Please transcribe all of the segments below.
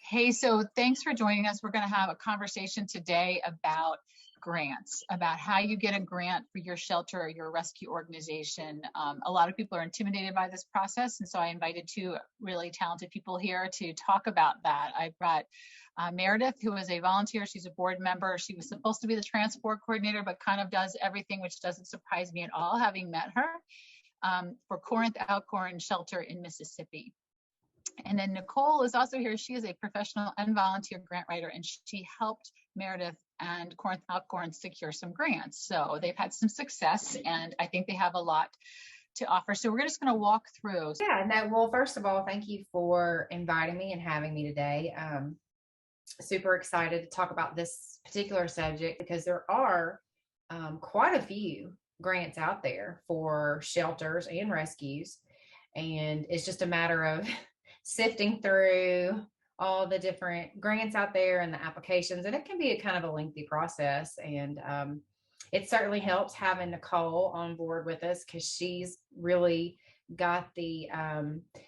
Hey, so thanks for joining us. We're going to have a conversation today about grants, about how you get a grant for your shelter or your rescue organization. A lot of people are intimidated by this process, and so I invited two really talented people here to talk about that. I've got Meredith, who is a volunteer. She's a board member. She was supposed to be the transport coordinator, but kind of does everything, which doesn't surprise me at all, having met her, for Corinth Alcorn Shelter in Mississippi. And then Nicole is also here. She is a professional and volunteer grant writer, and she helped Meredith and Corinth Alcorn secure some grants. So they've had some success, and I think they have a lot to offer. So we're just going to walk through. Yeah, no, well, first of all, thank you for inviting me and having me today. Super excited to talk about this particular subject because there are quite a few grants out there for shelters and rescues. And it's just a matter of sifting through all the different grants out there and the applications. And it can be a kind of a lengthy process. And it certainly helps having Nicole on board with us because she's really got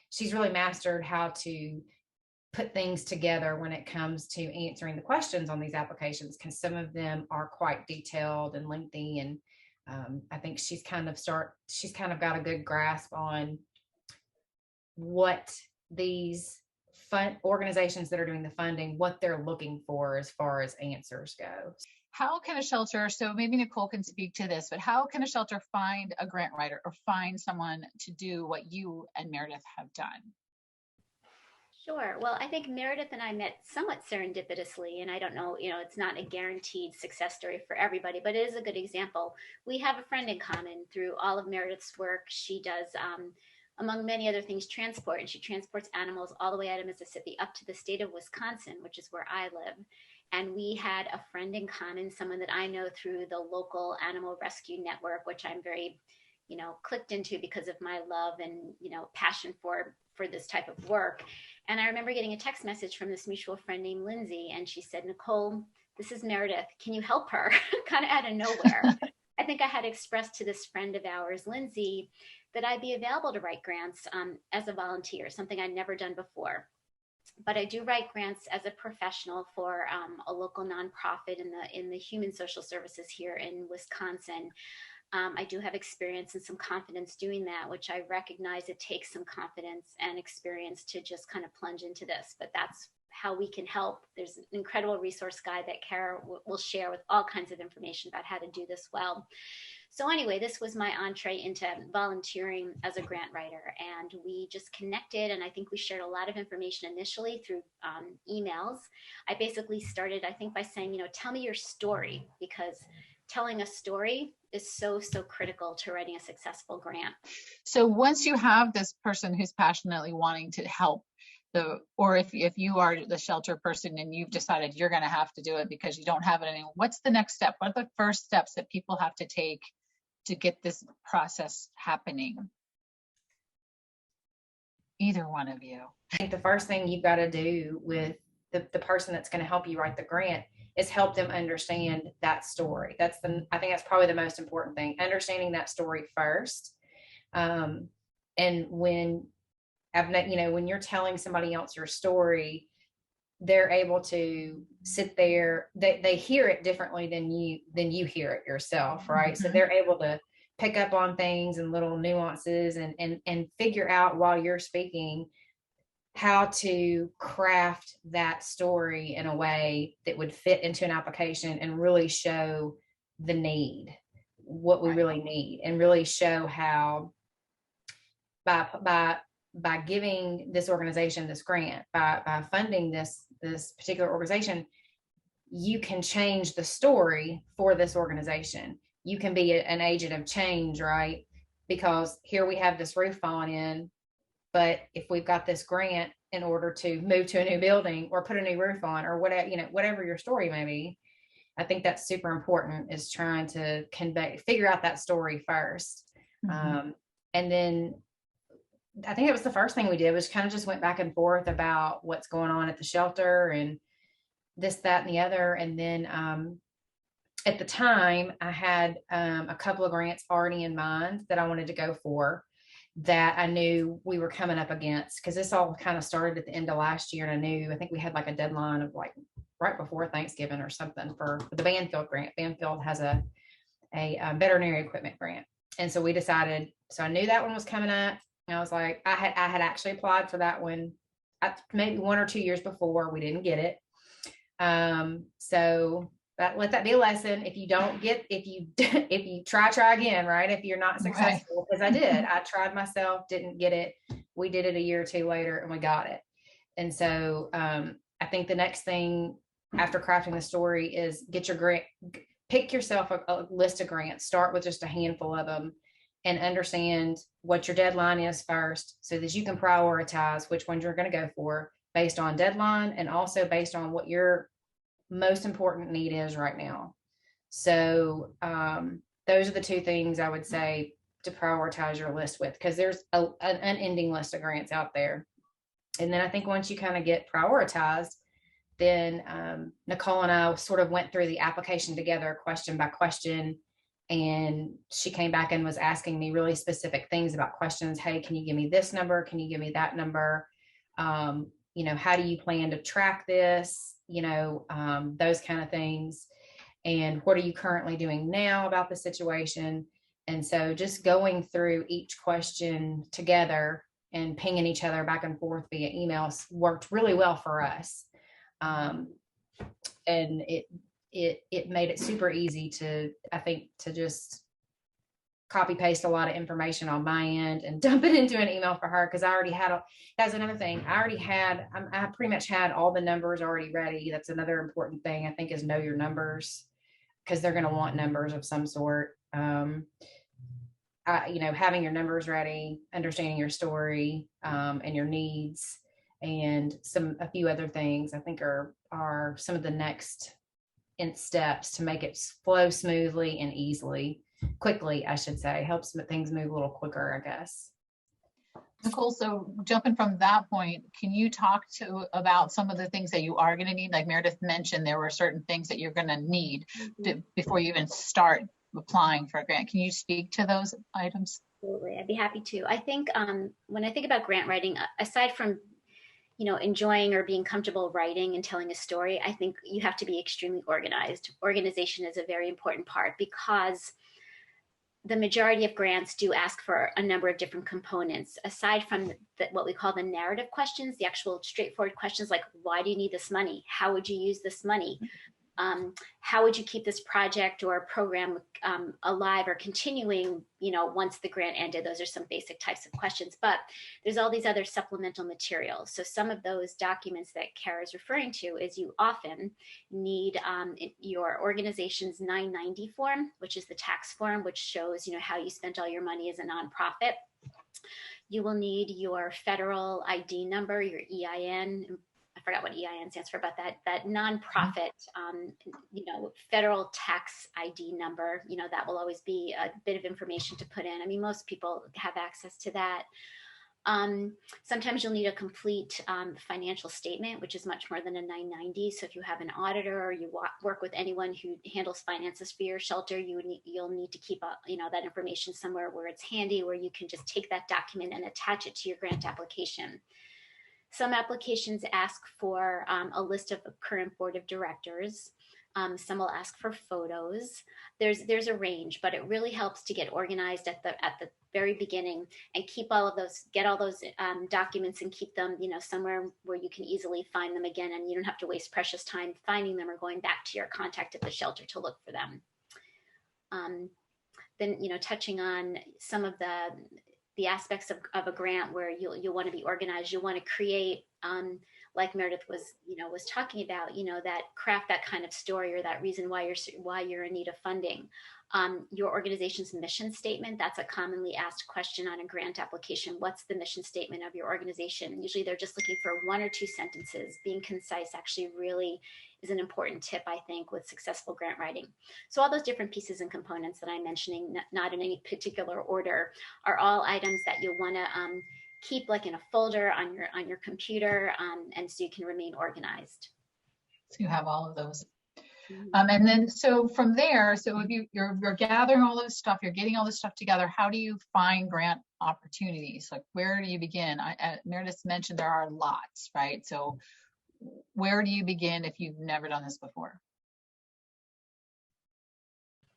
she's really mastered how to put things together when it comes to answering the questions on these applications, because some of them are quite detailed and lengthy. And I think she's kind of got a good grasp on what these organizations that are doing the funding, what they're looking for as far as answers go. How can a shelter, so maybe Nicole can speak to this, but how can a shelter find a grant writer or find someone to do what you and Meredith have done? Sure. Well, I think Meredith and I met somewhat serendipitously, and I don't know, it's not a guaranteed success story for everybody, but it is a good example. We have a friend in common through all of Meredith's work. She does, among many other things, transport, and she transports animals all the way out of Mississippi up to the state of Wisconsin, which is where I live. And we had a friend in common, someone that I know through the local animal rescue network, which I'm very, clicked into because of my love and, passion for this type of work. And I remember getting a text message from this mutual friend named Lindsay, and she said, "Nicole, this is Meredith. Can you help her?" Kind of out of nowhere. I think I had expressed to this friend of ours, Lindsay, that I'd be available to write grants as a volunteer, something I'd never done before. But I do write grants as a professional for a local nonprofit in the human social services here in Wisconsin. I do have experience and some confidence doing that, which I recognize it takes some confidence and experience to just kind of plunge into this. But that's how we can help. There's an incredible resource guide that Kara will share with all kinds of information about how to do this well. So anyway, this was my entree into volunteering as a grant writer, and we just connected, and I think we shared a lot of information initially through emails. I basically started, I think, by saying, tell me your story, because telling a story is so critical to writing a successful grant. So once you have this person who's passionately wanting to help, or if you are the shelter person and you've decided you're going to have to do it because you don't have it anymore, what's the next step? What are the first steps that people have to take to get this process happening? Either one of you. I think the first thing you've got to do with the person that's going to help you write the grant is help them understand that story. I think that's probably the most important thing, understanding that story first. And when you're telling somebody else your story, they're able to sit there. They hear it differently than you hear it yourself, right? Mm-hmm. So they're able to pick up on things and little nuances and figure out while you're speaking how to craft that story in a way that would fit into an application and really show the need, what we really need, and really show how by giving this organization this grant, by funding this particular organization, you can change the story for this organization. You can be an agent of change, right? Because here we have this roof falling in, but if we've got this grant in order to move to a new building or put a new roof on, or whatever your story may be, I think that's super important, is trying to figure out that story first. Mm-hmm. And then I think it was the first thing we did was kind of just went back and forth about what's going on at the shelter and this, that, and the other. And then at the time I had a couple of grants already in mind that I wanted to go for. that I knew we were coming up against, because this all kind of started at the end of last year. And I think we had like a deadline of like right before Thanksgiving or something for the Banfield grant. Banfield has a veterinary equipment grant. And so we decided, so I knew that one was coming up. And I was like, I had actually applied for that one maybe 1 or 2 years before. We didn't get it. So let that be a lesson. If you try again, right? If you're not successful, because I did, I tried myself, didn't get it. We did it a year or two later and we got it. And so, I think the next thing after crafting the story is get your grant, pick yourself a list of grants, start with just a handful of them and understand what your deadline is first, so that you can prioritize which ones you're going to go for based on deadline and also based on what your most important need is right now. So those are the two things I would say to prioritize your list with, because there's an unending list of grants out there. And then I think once you kind of get prioritized, then Nicole and I sort of went through the application together, question by question. And she came back and was asking me really specific things about questions. Hey, can you give me this number? Can you give me that number? How do you plan to track this? Those kind of things. And what are you currently doing now about the situation? And so just going through each question together and pinging each other back and forth via emails worked really well for us. And it made it super easy to just copy paste a lot of information on my end and dump it into an email for her. Cause I already had, that's another thing. I pretty much had all the numbers already ready. That's another important thing I think is know your numbers, cause they're going to want numbers of some sort. Having your numbers ready, understanding your story, and your needs, and a few other things I think are some of the next steps to make it flow smoothly and quickly, I should say, helps things move a little quicker, I guess. Nicole, so jumping from that point, can you talk about some of the things that you are going to need? Like Meredith mentioned, there were certain things that you're going to need before you even start applying for a grant. Can you speak to those items? Absolutely, I'd be happy to. I think when I think about grant writing, aside from enjoying or being comfortable writing and telling a story, I think you have to be extremely organized. Organization is a very important part, because the majority of grants do ask for a number of different components. Aside from what we call the narrative questions, the actual straightforward questions like, why do you need this money? How would you use this money? How would you keep this project or program alive or continuing, once the grant ended? Those are some basic types of questions, but there's all these other supplemental materials. So some of those documents that Kara is referring to is you often need your organization's 990 form, which is the tax form, which shows, how you spent all your money as a nonprofit. You will need your federal ID number, your EIN. I forgot what EIN stands for, but that nonprofit, federal tax ID number, that will always be a bit of information to put in. I mean, most people have access to that. Sometimes you'll need a complete financial statement, which is much more than a 990. So if you have an auditor or you work with anyone who handles finances for your shelter, you'll need to keep that information somewhere where it's handy, where you can just take that document and attach it to your grant application. Some applications ask for a list of current board of directors. Some will ask for photos. There's a range, but it really helps to get organized at the very beginning and get all those documents and keep them, somewhere where you can easily find them again, and you don't have to waste precious time finding them or going back to your contact at the shelter to look for them. Then, touching on some of the aspects of a grant where you'll want to be organized, you'll want to create, like Meredith was talking about, craft that kind of story or that reason why you're in need of funding. Your organization's mission statement, that's a commonly asked question on a grant application. What's the mission statement of your organization? Usually they're just looking for 1 or 2 sentences. Being concise actually really is an important tip, I think, with successful grant writing. So all those different pieces and components that I'm mentioning, not in any particular order, are all items that you'll want to keep like in a folder on your computer, and so you can remain organized. So you have all of those. And then, so from there, so if you're gathering all this stuff, you're getting all this stuff together, how do you find grant opportunities? Like, where do you begin? Meredith mentioned there are lots, right? So where do you begin if you've never done this before?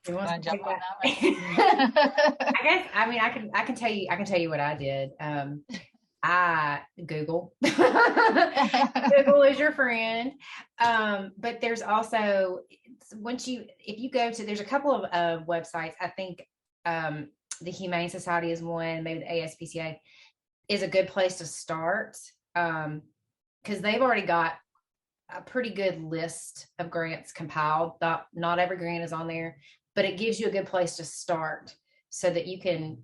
Who wants Want to to jump take on that? that one? I can tell you what I did. I Google. Google is your friend. But there's also, if you go to, there's a couple of websites. I think the Humane Society is one, maybe the ASPCA is a good place to start, because they've already got a pretty good list of grants compiled. Not every grant is on there, but it gives you a good place to start so that you can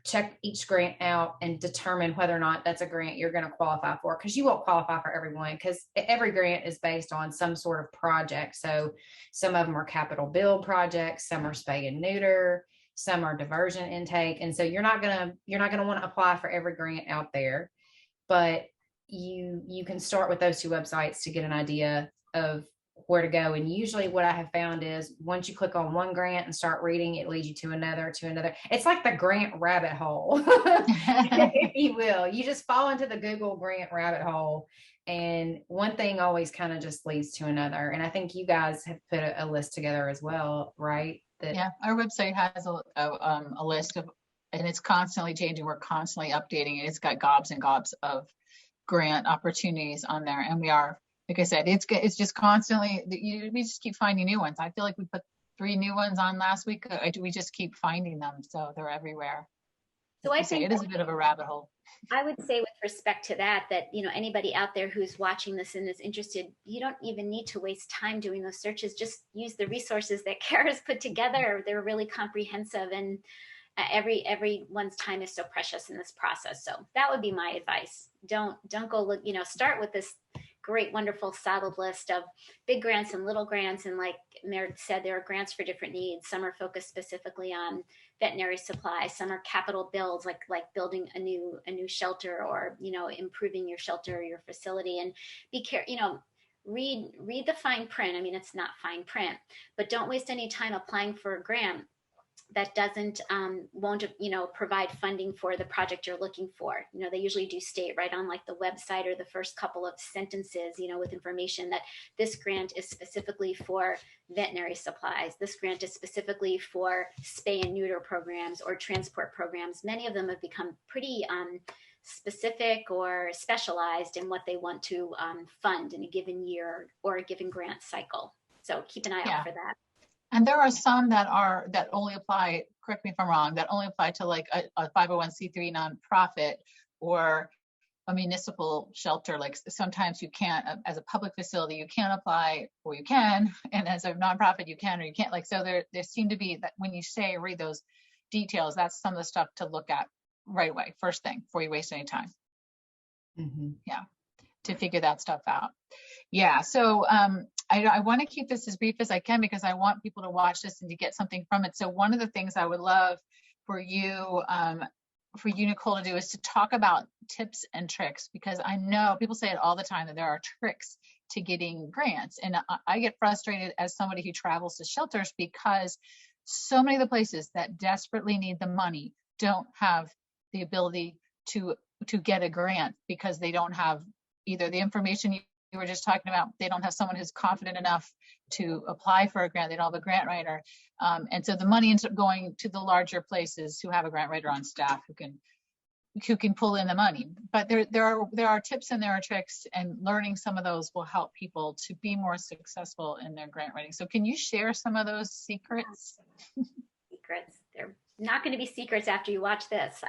check each grant out and determine whether or not that's a grant you're going to qualify for, because you won't qualify for everyone, because every grant is based on some sort of project. So some of them are capital build projects, some are spay and neuter, some are diversion intake, and so you're not going to want to apply for every grant out there, but you can start with those two websites to get an idea of where to go. And usually what I have found is once you click on one grant and start reading, it leads you to another. It's like the grant rabbit hole, if you will. You just fall into the Google grant rabbit hole, and one thing always kind of just leads to another. And I think you guys have put a list together as well, right? Yeah, our website has a list of, and it's constantly changing. We're constantly updating it. It's got gobs and gobs of grant opportunities on there, and we are, like I said, it's just constantly, we just keep finding new ones. I feel like we put 3 new ones on last week. We just keep finding them, so they're everywhere. So I think it is a bit of a rabbit hole. I would say with respect to that, anybody out there who's watching this and is interested, you don't even need to waste time doing those searches. Just use the resources that Kara's put together. They're really comprehensive, and everyone's time is so precious in this process. So that would be my advice. Don't go look, start with this great, wonderful, solid list of big grants and little grants. And like Meredith said, there are grants for different needs. Some are focused specifically on veterinary supplies. Some are capital builds, like building a new shelter, or, improving your shelter or your facility. And be careful, read the fine print. I mean, it's not fine print, but don't waste any time applying for a grant that won't provide funding for the project you're looking for. They usually do state right on like the website or the first couple of sentences, with information that this grant is specifically for veterinary supplies. This grant is specifically for spay and neuter programs or transport programs. Many of them have become pretty specific or specialized in what they want to fund in a given year or a given grant cycle. So keep an eye out for that. And there are some that only apply, correct me if I'm wrong, that only apply to like a 501c3 nonprofit or a municipal shelter. Like sometimes you can't, as a public facility, you can't apply, or you can, and as a nonprofit, you can or you can't. Like, so there seem to be that when you say read those details, that's some of the stuff to look at right away, first thing, before you waste any time. Mm-hmm. Yeah, to figure that stuff out. Yeah, so I want to keep this as brief as I can, because I want people to watch this and to get something from it. So one of the things I would love for you, Nicole, to do is to talk about tips and tricks, because I know people say it all the time that there are tricks to getting grants. And I get frustrated as somebody who travels to shelters, because so many of the places that desperately need the money don't have the ability to get a grant, because they don't have either the information you were just talking about, they don't have someone who's confident enough to apply for a grant, they don't have a grant writer, and so the money ends up going to the larger places who have a grant writer on staff who can pull in the money. But there are tips and there are tricks, and learning some of those will help people to be more successful in their grant writing. So can you share some of those secrets? Secrets, they're not going to be secrets after you watch this.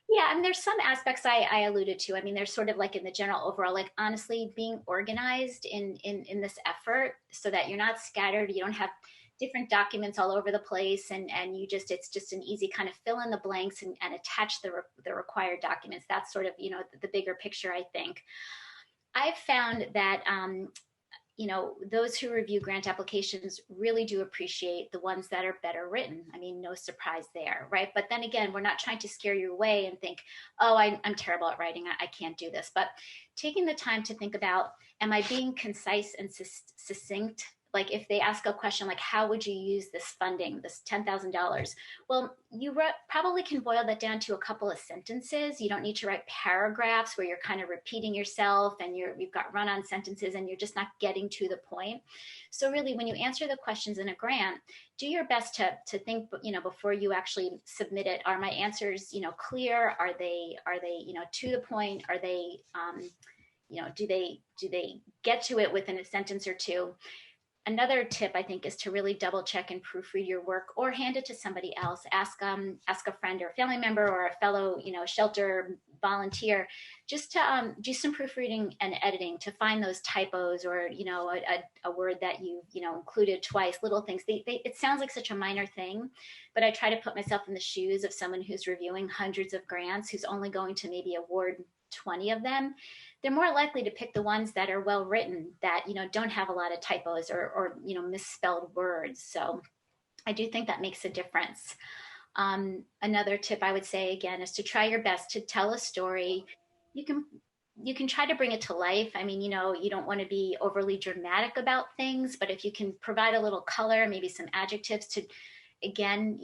Yeah, and there's some aspects I alluded to. I mean, there's sort of like in the general overall, like honestly being organized in this effort, so that you're not scattered, you don't have different documents all over the place, and it's just an easy kind of fill in the blanks and attach the required documents. That's sort of, the bigger picture, I think. I've found that those who review grant applications really do appreciate the ones that are better written. I mean, no surprise there, right? But then again, we're not trying to scare you away and think, oh, I'm terrible at writing, I can't do this. But taking the time to think about, am I being concise and succinct? like if they ask a question like, how would you use this funding, this $10,000? Well, you probably can boil that down to a couple of sentences. You don't need to write paragraphs where you're kind of repeating yourself and you've got run-on sentences and you're just not getting to the point. So really, when you answer the questions in a grant, do your best to think, before you actually submit it, are my answers, clear? Are they, to the point? Are they, do they get to it within a sentence or two? Another tip, I think, is to really double check and proofread your work, or hand it to somebody else. Ask a friend or a family member or a fellow, shelter volunteer, just to do some proofreading and editing to find those typos, or a word that you included twice. Little things. It sounds like such a minor thing, but I try to put myself in the shoes of someone who's reviewing hundreds of grants, who's only going to maybe award 20 of them. They're more likely to pick the ones that are well written, that don't have a lot of typos or misspelled words. So I do think that makes a difference. Another tip I would say, again, is to try your best to tell a story. You can try to bring it to life. I mean, you don't want to be overly dramatic about things, but if you can provide a little color, maybe some adjectives to, again,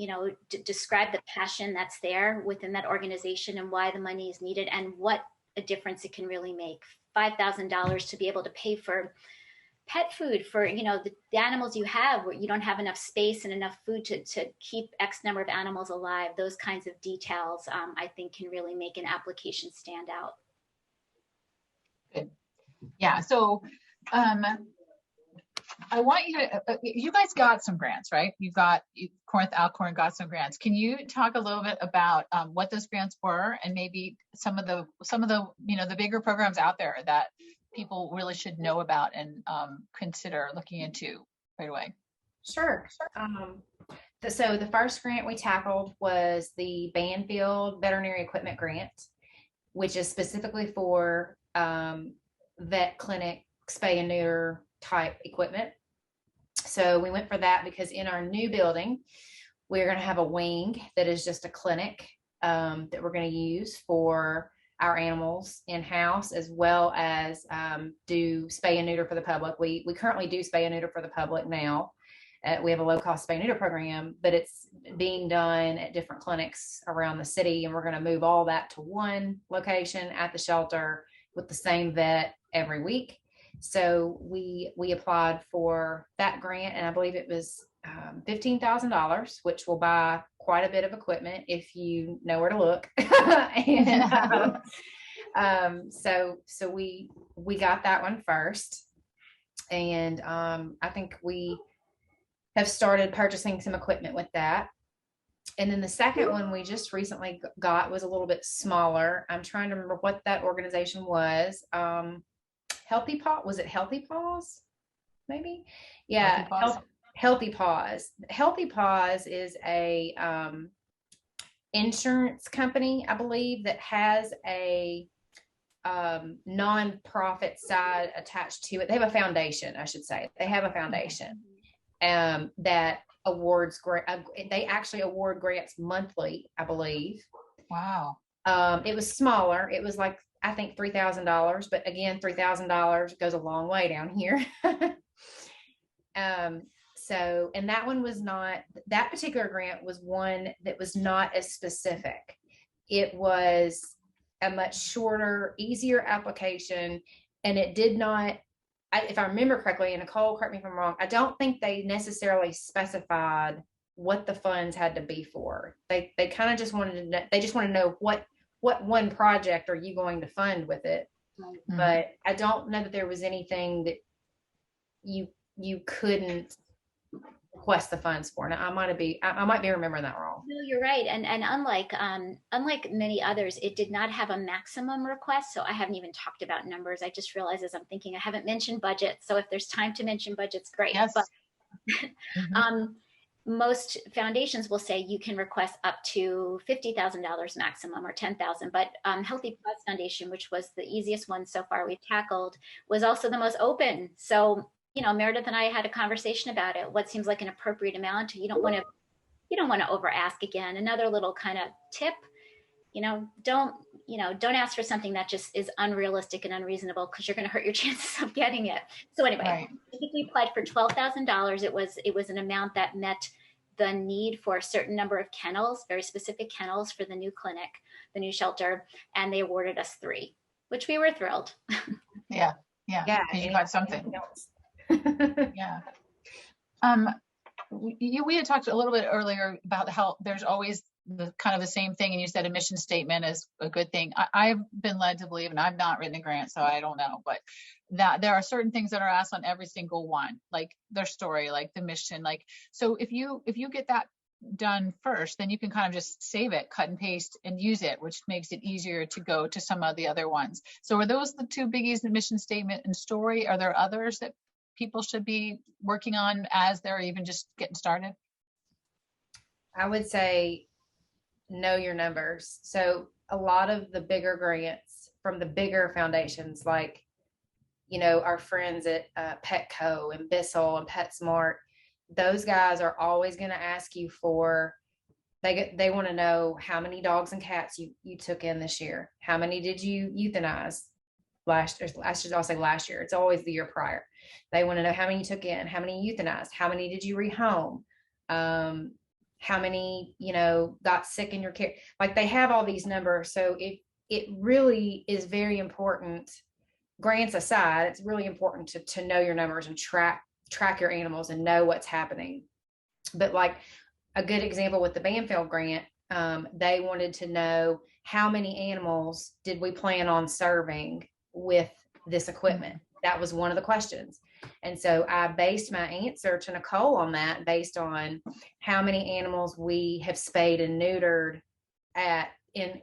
describe the passion that's there within that organization and why the money is needed and what a difference it can really make. $5,000 to be able to pay for pet food for, the animals you have, where you don't have enough space and enough food to keep X number of animals alive. Those kinds of details, I think, can really make an application stand out. Good. Yeah. So, I want you to, you guys got some grants, right? Corinth Alcorn got some grants. Can you talk a little bit about what those grants were, and maybe some of the the bigger programs out there that people really should know about and consider looking into right away? Sure. So the first grant we tackled was the Banfield Veterinary Equipment Grant, which is specifically for vet clinic spay and neuter type equipment. So we went for that because in our new building, we're going to have a wing that is just a clinic that we're going to use for our animals in-house, as well as do spay and neuter for the public. We currently do spay and neuter for the public now. We have a low-cost spay and neuter program, but it's being done at different clinics around the city, and we're going to move all that to one location at the shelter with the same vet every week. So we applied for that grant, and I believe it was $15,000, which will buy quite a bit of equipment if you know where to look. And so we got that one first, and I think we have started purchasing some equipment with that. And then the second one we just recently got was a little bit smaller. I'm trying to remember what that organization was. Healthy Paw, was it Healthy Paws? Maybe? Yeah. Healthy Paws. Healthy Paws is a insurance company, I believe, that has a non-profit side attached to it. They have a foundation, I should say. They have a foundation that awards they actually award grants monthly, I believe. Wow. It was smaller. It was like, I think $3,000, but again, $3,000 goes a long way down here. So, and that one was not, that particular grant was one that was not as specific. It was a much shorter, easier application, and it did not, if I remember correctly, and Nicole, correct me if I'm wrong, I don't think they necessarily specified what the funds had to be for. They kind of just wanted to know, they just want to know what one project are you going to fund with it. Mm-hmm. But I don't know that there was anything that you couldn't request the funds for. Now I might be remembering that wrong. No, you're right. And unlike many others, it did not have a maximum request. So I haven't even talked about numbers. I just realized as I'm thinking, I haven't mentioned budget. So if there's time to mention budgets, great. Yes. But most foundations will say you can request up to $50,000 maximum or $10,000. But Healthy Paws Foundation, which was the easiest one so far we tackled, was also the most open. So Meredith and I had a conversation about it. What seems like an appropriate amount? You don't want to over ask again. Another little kind of tip, don't don't ask for something that just is unrealistic and unreasonable, because you're going to hurt your chances of getting it. So anyway, Right. I think we applied for $12,000. It was an amount that met the need for a certain number of kennels, very specific kennels for the new clinic, the new shelter, and they awarded us 3, which we were thrilled. Yeah. Yeah. You got something. Yeah. We had talked a little bit earlier about how there's always the kind of the same thing, and you said a mission statement is a good thing. I've been led to believe, and I've not written a grant, so I don't know, but that there are certain things that are asked on every single one, like their story, like the mission, like, so if you get that done first, then you can kind of just save it, cut and paste, and use it, which makes it easier to go to some of the other ones. So are those the 2 biggies, the mission statement and story? Are there others that people should be working on as they're even just getting started? I would say know your numbers. So a lot of the bigger grants from the bigger foundations, like, our friends at Petco and Bissell and PetSmart, those guys are always going to ask you for, they want to know how many dogs and cats you took in this year. How many did you euthanize last year. It's always the year prior. They want to know how many you took in, how many you euthanized, how many did you rehome, how many, got sick in your care. Like, they have all these numbers. So it really is very important, grants aside, it's really important to know your numbers and track your animals and know what's happening. But like a good example with the Banfield grant, they wanted to know how many animals did we plan on serving with this equipment. That was one of the questions. And so I based my answer to Nicole on that, based on how many animals we have spayed and neutered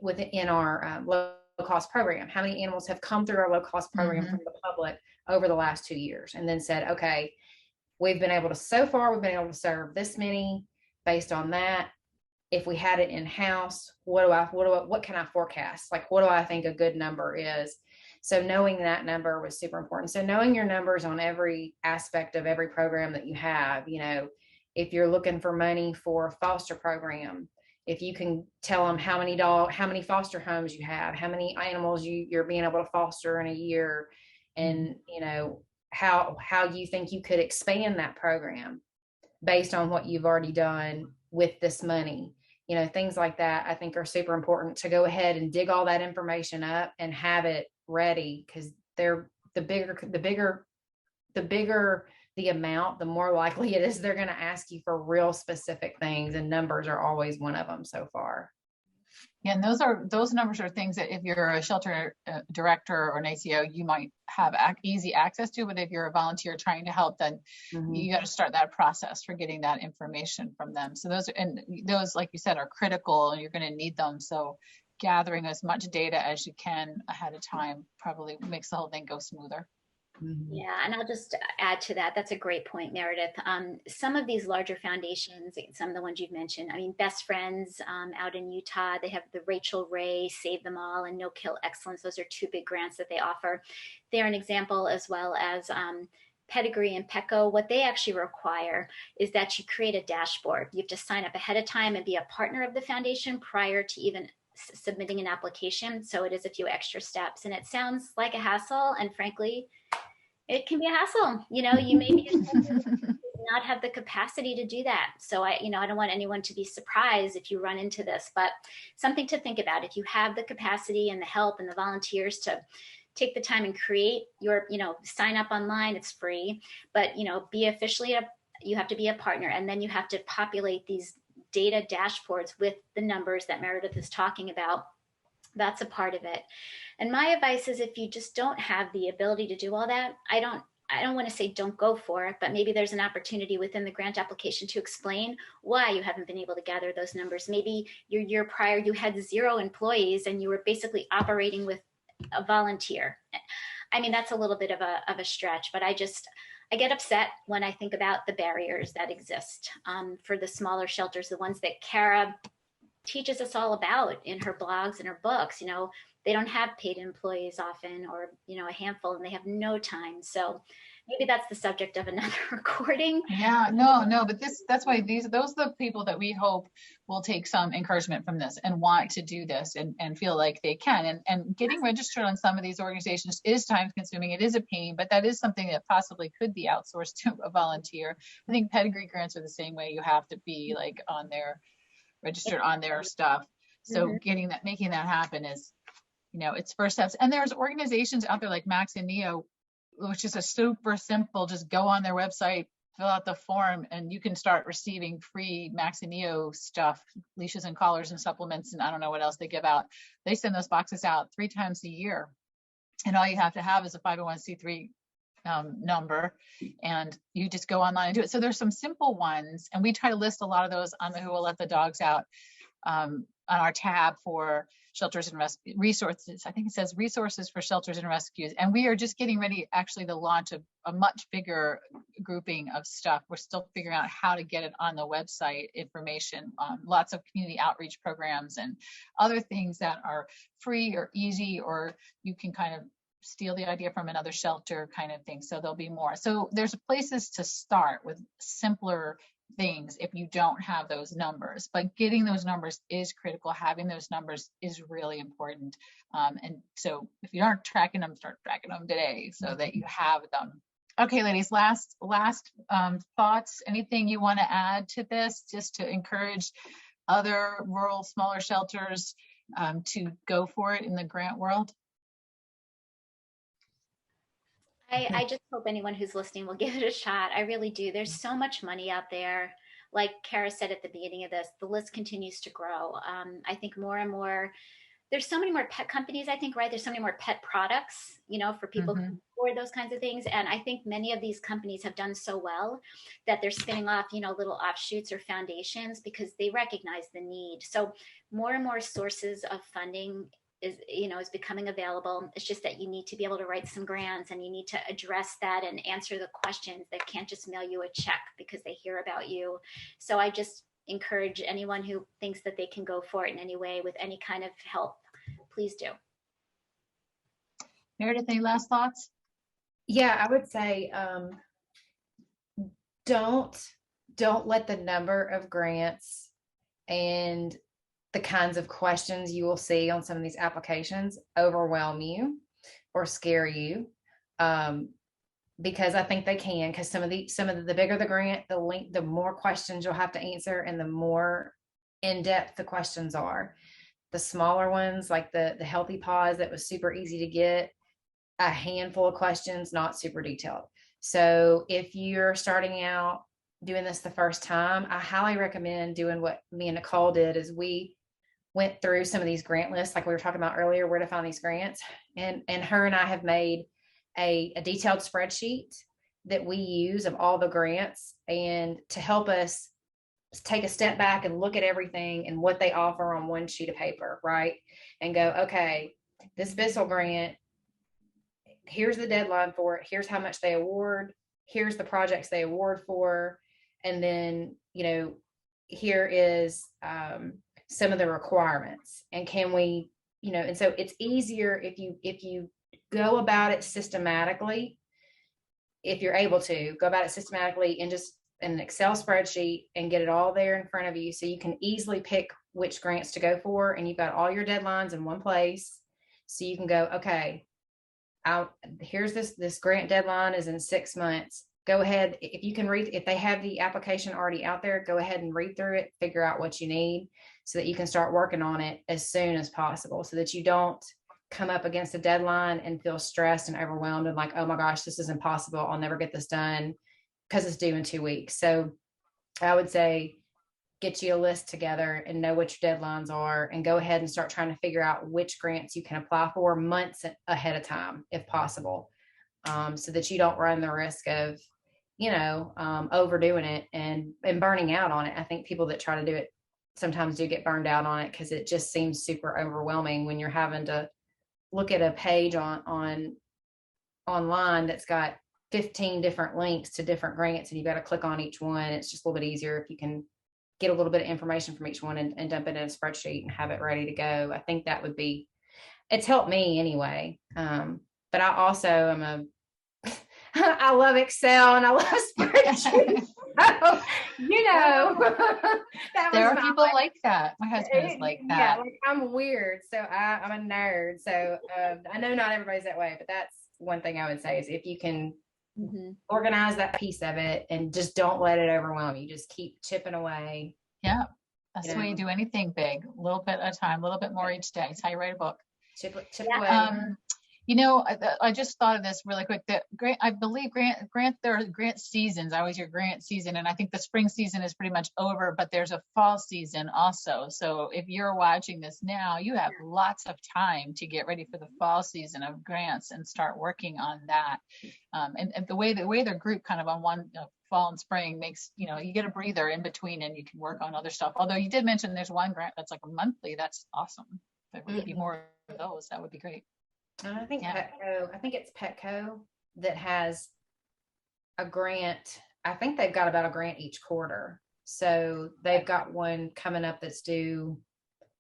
within our low cost program. How many animals have come through our low cost program from the public over the last 2 years? And then said, okay, we've been able to serve this many based on that. If we had it in house, what can I forecast? Like, what do I think a good number is? So knowing that number was super important. So knowing your numbers on every aspect of every program that you have, if you're looking for money for a foster program, if you can tell them how many foster homes you have, how many animals you're being able to foster in a year, and how you think you could expand that program based on what you've already done with this money. Things like that I think are super important to go ahead and dig all that information up and have it ready, because they're the bigger the amount, the more likely it is they're going to ask you for real specific things, and numbers are always one of them so far. Yeah, and those numbers are things that if you're a shelter director or an ACO, you might have easy access to, but if you're a volunteer trying to help, then you got to start that process for getting that information from them. So those, like you said, are critical, and you're going to need them. So gathering as much data as you can ahead of time probably makes the whole thing go smoother. Yeah, and I'll just add to that. That's a great point, Meredith. Some of these larger foundations, some of the ones you've mentioned, Best Friends out in Utah, they have the Rachel Ray Save Them All and No Kill Excellence. Those are 2 big grants that they offer. They're an example, as well as Pedigree and Petco. What they actually require is that you create a dashboard. You have to sign up ahead of time and be a partner of the foundation prior to even submitting an application. So it is a few extra steps, and it sounds like a hassle, and frankly, it can be a hassle. You may be not have the capacity to do that. So I don't want anyone to be surprised if you run into this, but something to think about. If you have the capacity and the help and the volunteers to take the time and create your, sign up online, it's free, but be officially you have to be a partner, and then you have to populate these data dashboards with the numbers that Meredith is talking about. That's a part of it. And my advice is, if you just don't have the ability to do all that, I don't want to say don't go for it, but maybe there's an opportunity within the grant application to explain why you haven't been able to gather those numbers. Maybe your year prior you had 0 employees and you were basically operating with a volunteer. That's a little bit of a stretch, but I get upset when I think about the barriers that exist for the smaller shelters, the ones that Kara teaches us all about in her blogs and her books. They don't have paid employees often, or a handful, and they have no time. So maybe that's the subject of another recording. Yeah, no, but that's why those are the people that we hope will take some encouragement from this and want to do this and feel like they can. And getting registered on some of these organizations is time consuming. It is a pain, but that is something that possibly could be outsourced to a volunteer. I think pedigree grants are the same way. You have to be like on their registered on their stuff. So making that happen is, it's first steps. And there's organizations out there like Max and Neo, which is a super simple, just go on their website, fill out the form, and you can start receiving free Max and Neo stuff, leashes and collars and supplements, and I don't know what else they give out. They send those boxes out 3 times a year. And all you have to have is a 501c3 number, and you just go online and do it. So there's some simple ones, and we try to list a lot of those on the Who Will Let the Dogs Out on our tab for shelters and rescue resources. I think it says resources for shelters and rescues. And we are just getting ready actually to launch a much bigger grouping of stuff. We're still figuring out how to get it on the website information, lots of community outreach programs and other things that are free or easy, or you can kind of steal the idea from another shelter kind of thing. So there'll be more. So there's places to start with simpler things if you don't have those numbers, but getting those numbers is critical. Having those numbers is really important. And so if you aren't tracking them, start tracking them today so that you have them. Okay, ladies, last thoughts, anything you want to add to this, just to encourage other rural, smaller shelters to go for it in the grant world? I just hope anyone who's listening will give it a shot. I really do. There's so much money out there. Like Kara said at the beginning of this, the list continues to grow. I think more and more, there's so many more pet companies, I think, right? There's so many more pet products, for people who afford those kinds of things. And I think many of these companies have done so well that they're spinning off, little offshoots or foundations because they recognize the need. So more and more sources of funding is becoming available. It's just that you need to be able to write some grants, and you need to address that and answer the questions. They can't just mail you a check because they hear about you. So I just encourage anyone who thinks that they can go for it in any way with any kind of help, please do. Meredith, any last thoughts? Yeah, I would say don't let the number of grants and the kinds of questions you will see on some of these applications overwhelm you or scare you, because I think they can. Because some of the bigger the grant, the more questions you'll have to answer, and the more in depth the questions are. The smaller ones, like the Healthy Paws, that was super easy to get, a handful of questions, not super detailed. So if you're starting out doing this the first time, I highly recommend doing what me and Nicole did. Is we went through some of these grant lists, like we were talking about earlier, where to find these grants. And her and I have made a detailed spreadsheet that we use of all the grants, and to help us take a step back and look at everything and what they offer on one sheet of paper, right? And go, okay, this Bissell grant, here's the deadline for it. Here's how much they award. Here's the projects they award for. And then, here is, some of the requirements, and can we, and so it's easier if you go about it systematically, if you're able to go about it systematically in just an Excel spreadsheet and get it all there in front of you, so you can easily pick which grants to go for, and you've got all your deadlines in one place. So you can go, okay, here's this grant deadline is in 6 months. Go ahead, if you can read, if they have the application already out there, go ahead and read through it, figure out what you need, so that you can start working on it as soon as possible, so that you don't come up against a deadline and feel stressed and overwhelmed and like, oh my gosh, this is impossible. I'll never get this done because it's due in 2 weeks. So I would say get you a list together and know what your deadlines are, and go ahead and start trying to figure out which grants you can apply for months ahead of time, if possible, so that you don't run the risk of, overdoing it and burning out on it. I think people that try to do it sometimes do get burned out on it, because it just seems super overwhelming when you're having to look at a page online that's got 15 different links to different grants, and you've got to click on each one. It's just a little bit easier if you can get a little bit of information from each one and dump it in a spreadsheet and have it ready to go. I think that would be, it's helped me anyway. But I also am I love Excel and I love spreadsheets. So, there are people like that. My husband is like that. Yeah, like I'm weird, so I'm a nerd. So I know not everybody's that way, but that's one thing I would say is if you can organize that piece of it and just don't let it overwhelm you. Just keep chipping away. Yeah, that's the way you do anything big. A little bit at a time, a little bit more each day. It's how you write a book. Chip away. I just thought of this really quick. That grant, I believe there are grant seasons. I always hear grant season, and I think the spring season is pretty much over. But there's a fall season also. So if you're watching this now, you have lots of time to get ready for the fall season of grants and start working on that. And the way they're grouped kind of on one fall and spring makes you get a breather in between, and you can work on other stuff. Although you did mention there's one grant that's like a monthly. That's awesome. If there would be more of those, that would be great. I think Petco, I think it's Petco that has a grant. I think they've got about a grant each quarter. So they've got one coming up that's due,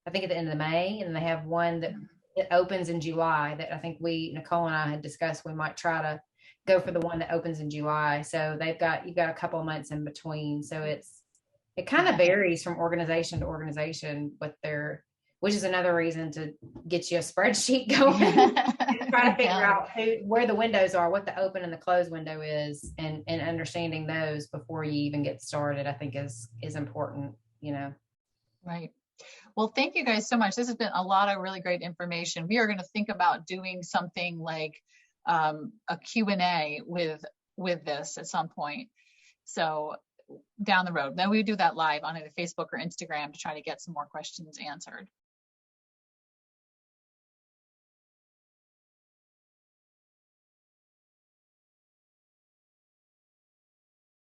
I think at the end of May, and they have one that it opens in July that I think Nicole and I had discussed we might try to go for the one that opens in July. So you've got a couple of months in between. So it kind of varies from organization to organization which is another reason to get you a spreadsheet going and try to figure out where the windows are, what the open and the close window is, and understanding those before you even get started, I think is important, Right. Well, thank you guys so much. This has been a lot of really great information. We are going to think about doing something like a Q&A with this at some point. So down the road, then we do that live on either Facebook or Instagram to try to get some more questions answered.